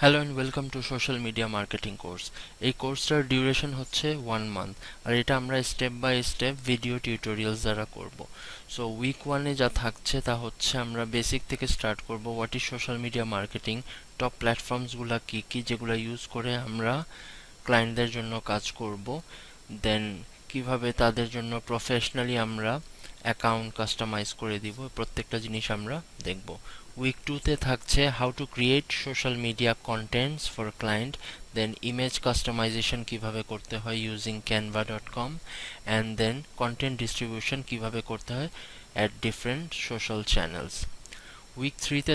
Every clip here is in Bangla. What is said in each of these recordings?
Hello and welcome to social media marketing course. এই কোর্সটার ডিউরেশন হচ্ছে 1 মান্থ, আর এটা আমরা step by step video tutorials দ্বারা করব। সো উইক 1-এ যা থাকছে তা হচ্ছে আমরা বেসিক থেকে স্টার্ট করব। What is social media marketing, top প্ল্যাটফর্মসগুলো কী কী যেগুলো ইউজ করে আমরা ক্লায়েন্টদের জন্য কাজ করব, দেন কিভাবে তাদের জন্য প্রফেশনালি আমরা অ্যাকাউন্ট কাস্টমাইজ করে দিব, প্রত্যেকটা জিনিস আমরা দেখব। উইক 2-তে থাকছে how to create social media contents for client, then image customization কিভাবে করতে হয় using canva.com, and then content distribution কিভাবে করতে হয় at different social channels. Week 3-তে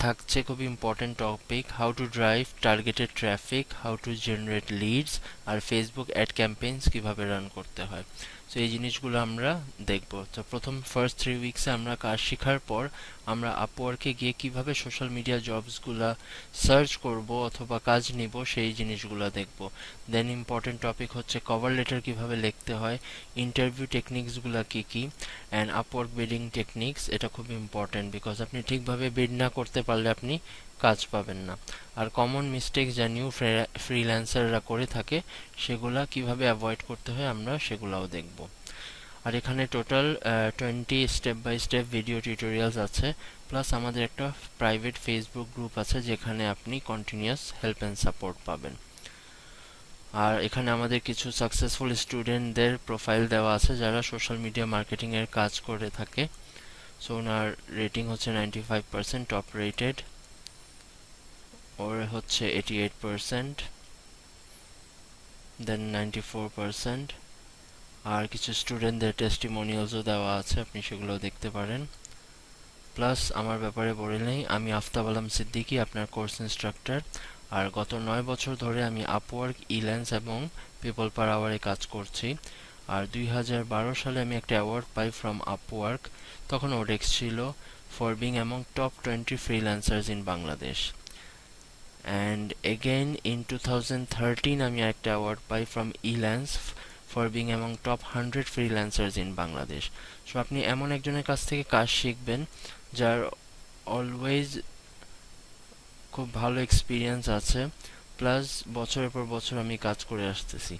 থাকছে খুবই important topic, how to drive targeted traffic, how to generate leads, আর ফেসবুক অ্যাড ক্যাম্পেইনস কিভাবে রান করতে হয়। সো এই জিনিসগুলো আমরা দেখব। তো প্রথম ফার্স্ট 3 উইকসে আমরা কাজ শেখার পর আমরা আপওয়ার্কে গিয়ে কিভাবে সোশ্যাল মিডিয়া জবসগুলো সার্চ করব অথবা কাজ নিব সেই জিনিসগুলো দেখব। দেন ইম্পর্টেন্ট টপিক হচ্ছে কভার লেটার কিভাবে লিখতে হয়, ইন্টারভিউ টেকনিক্সগুলো কী কী, অ্যান্ড আপওয়ার্ক বিডিং টেকনিক্স। এটা খুব ইম্পর্টেন্ট, বিকজ আপনি ঠিকভাবে বিড না করতে পারলে আপনি কাজ পাবেন না। আর কমন মিস্টেক্স যা নিউ ফ্রিল্যান্সাররা করে থাকে সেগুলা কিভাবে অ্যাভয়েড করতে হয় আমরা সেগুলাও দেখব। আর এখানে total 20 step by step video tutorials আছে, প্লাস আমাদের একটা প্রাইভেট ফেসবুক গ্রুপ আছে যেখানে আপনি কন্টিনিউয়াস হেল্প অ্যান্ড সাপোর্ট পাবেন। আর এখানে আমাদের কিছু সাকসেসফুল স্টুডেন্টদের প্রোফাইল দেওয়া আছে যারা সোশ্যাল মিডিয়া মার্কেটিংয়ের কাজ করে থাকে। সো ওনার রেটিং হচ্ছে 95%, টপ রেটেড, ওর হচ্ছে 88%, দেন 94%। আর কিছু স্টুডেন্টদের টেস্টিমোনিয়ালসও দেওয়া আছে, আপনি সেগুলো দেখতে পারেন। প্লাস আমার ব্যাপারে বলে নেই, আমি আফতাব আলম সিদ্দিকী, আপনার কোর্স ইনস্ট্রাক্টর। আর গত 9 বছর ধরে আমি আপওয়ার্ক, ইল্যান্স এবং পিপল পার আওয়ারে কাজ করছি। আর 2012 সালে আমি একটা অ্যাওয়ার্ড পাই ফ্রম আপওয়ার্ক, তখন ওডেক্স ছিল, for being among top 20 freelancers in Bangladesh. And again in 2013 আমি একটা award pi from ইল্যান্স for being among top 100 freelancers in Bangladesh. So আপনি এমন একজনের কাছ থেকে কাজ শিখবেন যার অলওয়েজ খুব ভালো এক্সপিরিয়েন্স আছে, প্লাস বছরের পর বছর আমি কাজ করে আসতেছি।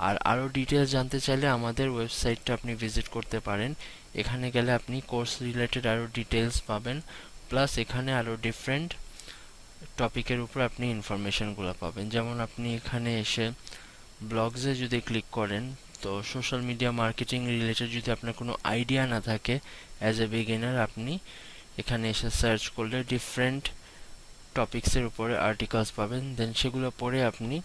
আর আরও ডিটেলস জানতে চাইলে আমাদের ওয়েবসাইটটা আপনি ভিজিট করতে পারেন। এখানে গেলে আপনি কোর্স রিলেটেড আরও ডিটেলস পাবেন, প্লাস এখানে আরও ডিফারেন্ট টপিকের উপর আপনি ইনফরমেশনগুলো পাবেন। যেমন আপনি এখানে এসে ব্লগসে যদি ক্লিক করেন, তো সোশ্যাল মিডিয়া মার্কেটিং রিলেটেড যদি আপনার কোনো আইডিয়া না থাকে অ্যাজ এ বিগিনার, আপনি এখানে এসে সার্চ করলে ডিফারেন্ট টপিক্সের উপরে আর্টিকেলস পাবেন, দেন সেগুলো পড়ে আপনি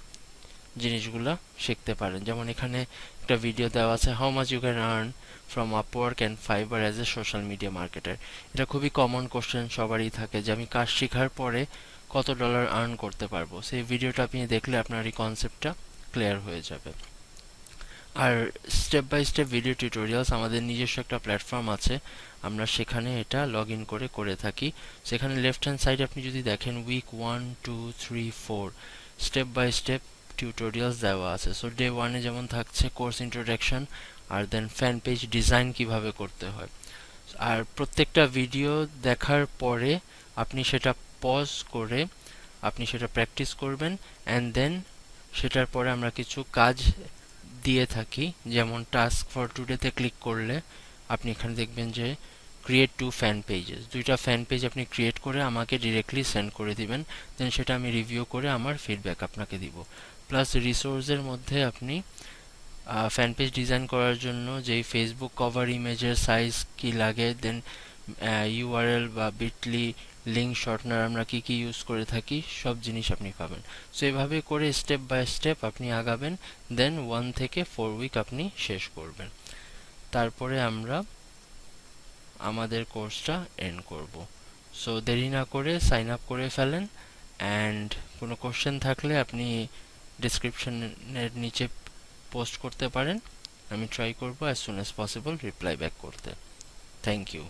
জিনিসগুলো শিখতে পারেন। যেমন এখানে একটা ভিডিও দেওয়া আছে, how much you can earn from Upwork and Fiverr as a social media marketer. এটা খুবই কমন কোশ্চেন সবারই থাকে যে আমি কাজ শেখার পরে কত ডলার আর্ন করতে পারবো। সেই ভিডিওটা আপনি দেখলে আপনার এই কনসেপ্টটা ক্লিয়ার হয়ে যাবে। আর step by step video tutorials আমাদের নিজস্ব একটা প্ল্যাটফর্ম আছে, আমরা সেখানে এটা লগ ইন করে থাকি। সেখানে লেফট হ্যান্ড সাইডে আপনি যদি দেখেন week 1, 2, 3, 4 step by step tutorials দেওয়া আছে। সো ডে 1-এ যেমন থাকছে কোর্স ইন্ট্রোডাকশন, আর দেন ফ্যান পেজ ডিজাইন কিভাবে করতে হয়। আর প্রত্যেকটা ভিডিও দেখার পরে আপনি সেটা পজ করে আপনি সেটা প্র্যাকটিস করবেন, অ্যান্ড দেন সেটার পরে আমরা কিছু কাজ দিয়ে থাকি। যেমন টাস্ক ফর টুডেতে ক্লিক করলে আপনি এখানে দেখবেন যে ক্রিয়েট 2 ফ্যান পেজেস, 2টা ফ্যান পেজ আপনি ক্রিয়েট করে আমাকে ডিরেক্টলি সেন্ড করে দিবেন, দেন সেটা আমি রিভিউ করে আমার ফিডব্যাক আপনাকে দিব। প্লাস রিসোর্সের মধ্যে আপনি ফ্যান পেজ ডিজাইন করার জন্য যেই ফেসবুক কভার ইমেজের সাইজ কি লাগে, দেন ইউআরএল বা বিটলি লিঙ্ক শর্টনার আমরা কি কি ইউজ করে থাকি, সব জিনিস আপনি পাবেন। সো এভাবে করে স্টেপ বাই স্টেপ আপনি আগাবেন, দেন 1 থেকে 4 উইক আপনি শেষ করবেন। তারপরে আমরা আমাদের কোর্সটা এন্ড করব। সো দেরি না করে সাইন আপ করে ফেলেন, অ্যান্ড কোনো কোশ্চেন থাকলে আপনি ডিসক্রিপশনের নিচে পোস্ট করতে পারেন, আমি ট্রাই করব as soon as possible reply back করতে। Thank you.